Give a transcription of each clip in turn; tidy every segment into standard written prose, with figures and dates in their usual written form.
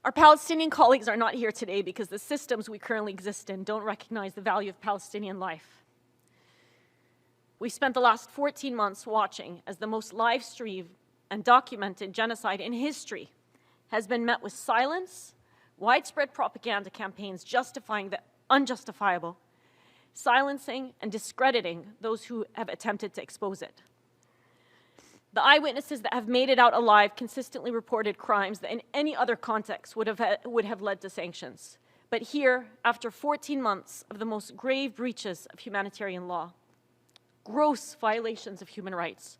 Our Palestinian colleagues are not here today because the systems we currently exist in don't recognize the value of Palestinian life. We spent the last 14 months watching as the most live-streamed and documented genocide in history has been met with silence, widespread propaganda campaigns justifying the unjustifiable, silencing and discrediting those who have attempted to expose it. The eyewitnesses that have made it out alive consistently reported crimes that in any other context would have led to sanctions. But here, after 14 months of the most grave breaches of humanitarian law, gross violations of human rights,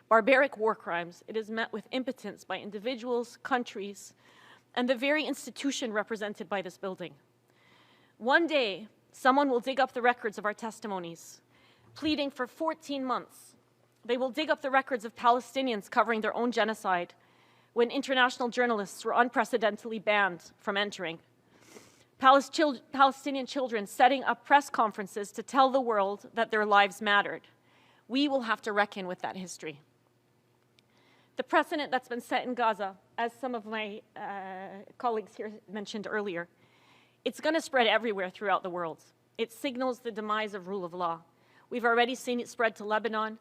barbaric war crimes, it is met with impotence by individuals, countries, and the very institution represented by this building. One day, someone will dig up the records of our testimonies, pleading for 14 months. They will dig up the records of Palestinians covering their own genocide when international journalists were unprecedentedly banned from entering. Palestinian children setting up press conferences to tell the world that their lives mattered. We will have to reckon with that history. The precedent that's been set in Gaza, as some of my colleagues here mentioned earlier, it's going to spread everywhere throughout the world. It signals the demise of rule of law. We've already seen it spread to Lebanon,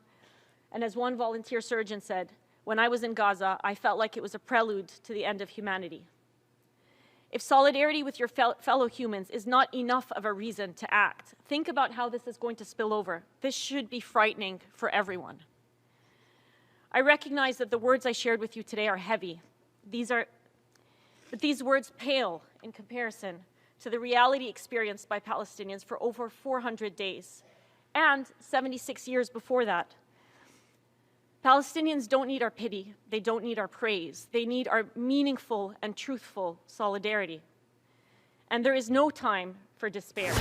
and as one volunteer surgeon said, when I was in Gaza, I felt like it was a prelude to the end of humanity. If solidarity with your fellow humans is not enough of a reason to act, think about how this is going to spill over. This should be frightening for everyone. I recognize that the words I shared with you today are heavy. But these words pale in comparison to the reality experienced by Palestinians for over 400 days and 76 years before that. Palestinians don't need our pity. They don't need our praise. They need our meaningful and truthful solidarity. And there is no time for despair.